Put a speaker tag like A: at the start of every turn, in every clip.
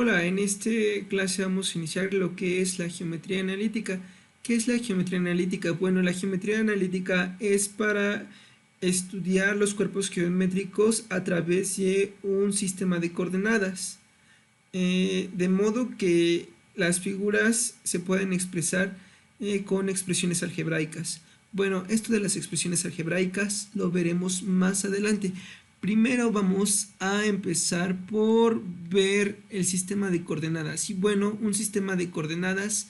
A: Hola, en esta clase vamos a iniciar lo que es la geometría analítica. ¿Qué es la geometría analítica? Bueno, la geometría analítica es para estudiar los cuerpos geométricos a través de un sistema de coordenadas, de modo que las figuras se pueden expresar con expresiones algebraicas. Bueno, esto de las expresiones algebraicas lo veremos más adelante. Primero vamos a empezar por ver el sistema de coordenadas. Y bueno, un sistema de coordenadas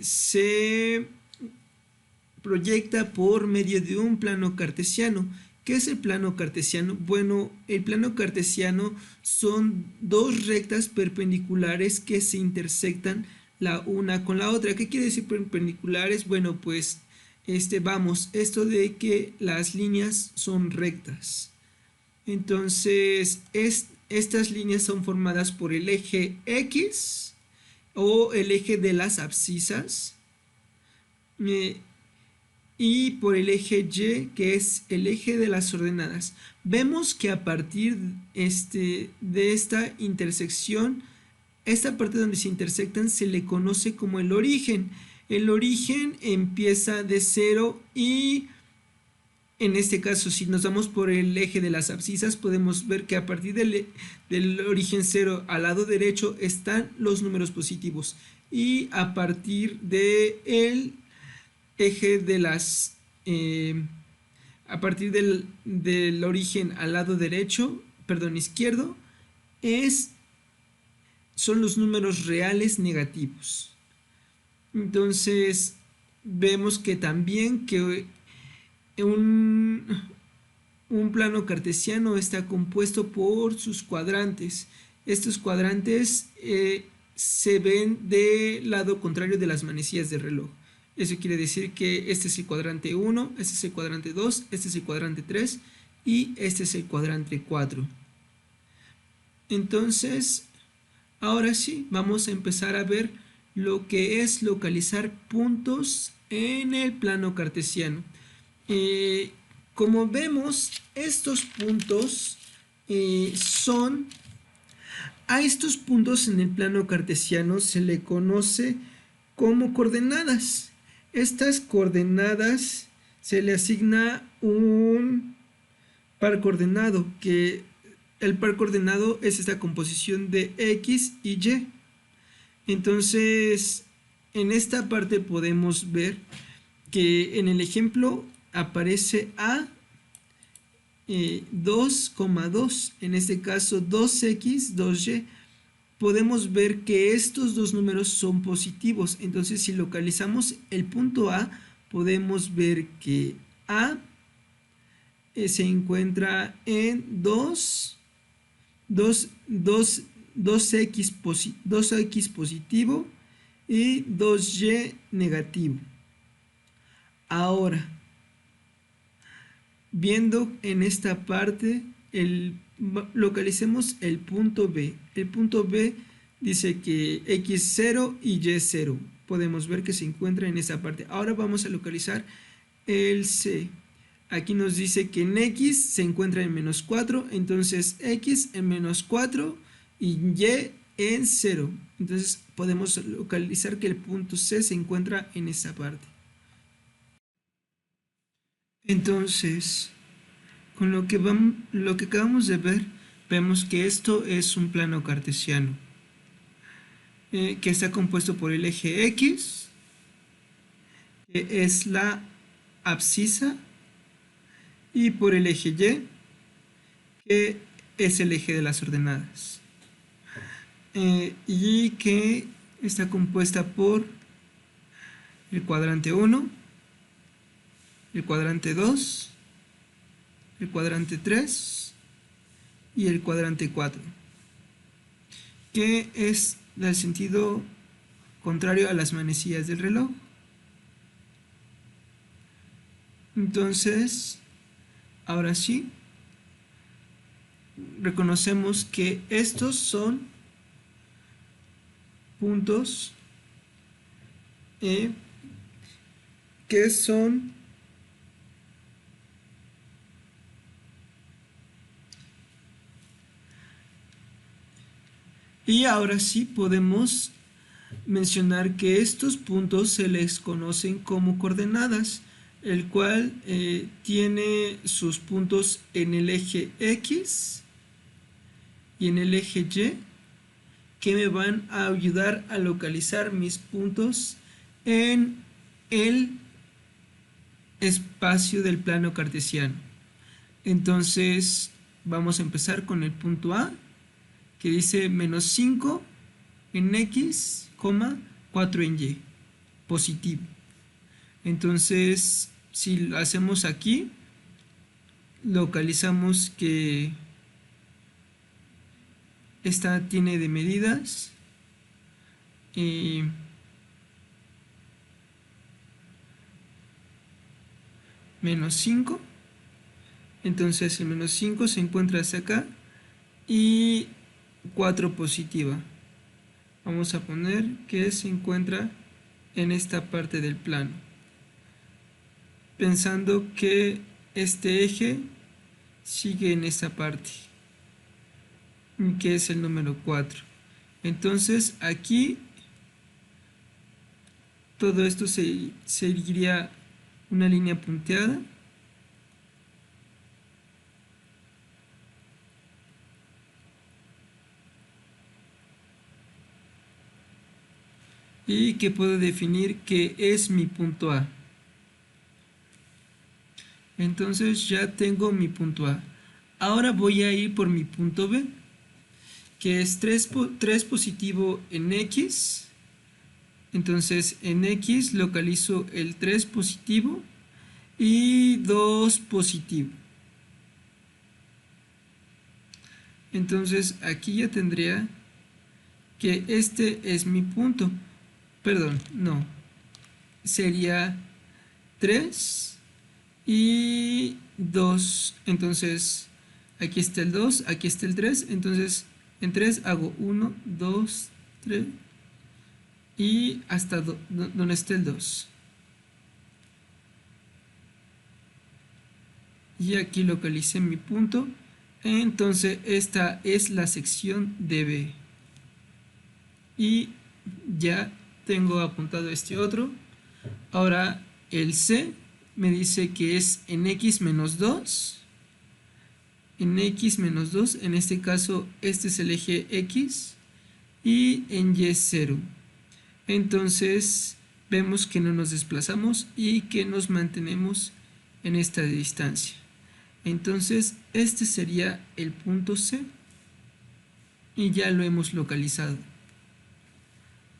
A: se proyecta por medio de un plano cartesiano. ¿Qué es el plano cartesiano? Bueno, el plano cartesiano son dos rectas perpendiculares que se intersectan la una con la otra. ¿Qué quiere decir perpendiculares? Bueno, pues esto de que las líneas son rectas. Entonces, estas líneas son formadas por el eje X o el eje de las abscisas y por el eje Y, que es el eje de las ordenadas. Vemos que a partir de esta intersección, esta parte donde se intersectan se le conoce como el origen. El origen empieza de cero y en este caso, si nos vamos por el eje de las abscisas, podemos ver que a partir del origen cero al lado derecho están los números positivos. Y a partir del eje de las... a partir del origen al lado derecho, perdón, izquierdo, son los números reales negativos. Entonces, vemos que también que un, un plano cartesiano está compuesto por sus cuadrantes. Estos cuadrantes se ven del lado contrario de las manecillas del reloj. Eso quiere decir que este es el cuadrante 1, este es el cuadrante 2, este es el cuadrante 3 y este es el cuadrante 4. Entonces, ahora sí, vamos a empezar a ver lo que es localizar puntos en el plano cartesiano. Como vemos, estos puntos son... A estos puntos en el plano cartesiano se le conoce como coordenadas. Estas coordenadas se le asigna un par coordenado, que el par coordenado es esta composición de X y Y. Entonces, en esta parte podemos ver que en el ejemplo aparece A 2,2, en este caso 2x, 2y. Podemos ver que estos dos números son positivos. Entonces, si localizamos el punto A, podemos ver que A se encuentra en 2x positivo y 2y negativo. Ahora, viendo en esta parte, localicemos el punto B. El punto B dice que x0 y y0. Podemos ver que se encuentra en esa parte. Ahora vamos a localizar el C. Aquí nos dice que en x se encuentra en menos 4, entonces x en menos 4 y y en 0. Entonces podemos localizar que el punto C se encuentra en esa parte. Entonces, con lo que acabamos de ver, vemos que esto es un plano cartesiano, que está compuesto por el eje X, que es la abscisa, y por el eje Y, que es el eje de las ordenadas, y que está compuesta por el cuadrante 1, el cuadrante 2, el cuadrante 3 y el cuadrante 4, que es del sentido contrario a las manecillas del reloj. Entonces, ahora sí, reconocemos que estos son puntos que son Y ahora sí podemos mencionar que estos puntos se les conocen como coordenadas, el cual tiene sus puntos en el eje X y en el eje Y, que me van a ayudar a localizar mis puntos en el espacio del plano cartesiano. Entonces vamos a empezar con el punto A, que dice menos 5 en X, 4 en Y, positivo. Entonces, si lo hacemos aquí, localizamos que esta tiene de medidas menos 5. Entonces el menos 5 se encuentra hacia acá y 4 positiva. Vamos a poner que se encuentra en esta parte del plano, pensando que este eje sigue en esta parte, que es el número 4. Entonces aquí todo esto seguiría una línea punteada y que puedo definir que es mi punto A. Entonces ya tengo mi punto A. Ahora voy a ir por mi punto B, que es 3 positivo en X. Entonces en X localizo el 3 positivo y 2 positivo. Entonces aquí ya tendría que este es mi punto. Perdón, no. Sería 3 y 2. Entonces aquí está el 2, aquí está el 3. Entonces en 3 hago 1, 2, 3 y hasta donde esté el 2. Y aquí localicé mi punto. Entonces esta es la sección de B. Y ya tengo apuntado este otro. Ahora el C me dice que es en X menos 2. En X menos 2, en este caso este es el eje X. Y en Y 0. Entonces vemos que no nos desplazamos y que nos mantenemos en esta distancia. Entonces este sería el punto C y ya lo hemos localizado.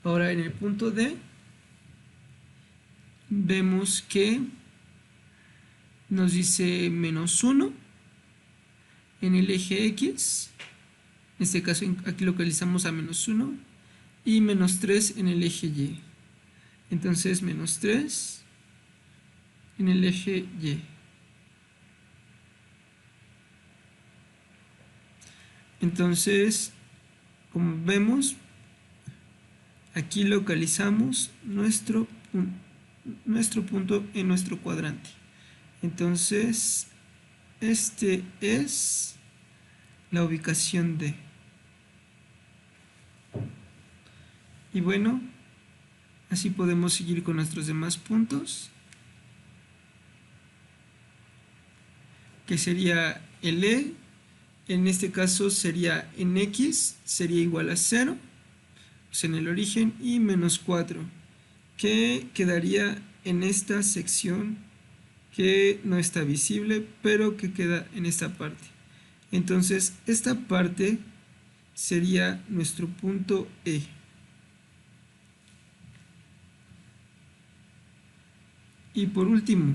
A: Ahora en el punto D vemos que nos dice menos 1 en el eje X. En este caso aquí localizamos a menos 1 y menos 3 en el eje Y. Entonces menos 3 en el eje Y. Entonces, como vemos, aquí localizamos nuestro punto en nuestro cuadrante. Entonces, este es la ubicación D. Y bueno, así podemos seguir con nuestros demás puntos, que sería el E. En este caso sería en X, sería igual a 0, pues en el origen, y menos 4, que quedaría en esta sección que no está visible, pero que queda en esta parte. Entonces esta parte sería nuestro punto E. Y por último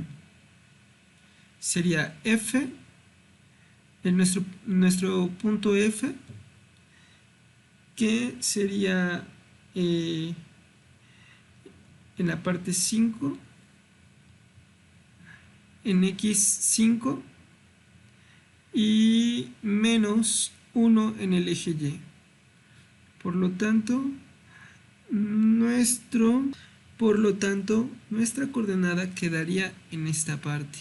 A: sería F, en nuestro punto F, que sería en la parte 5, en X5 y menos 1 en el eje Y. Por lo tanto, nuestra coordenada quedaría en esta parte.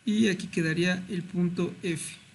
A: Y aquí quedaría el punto F.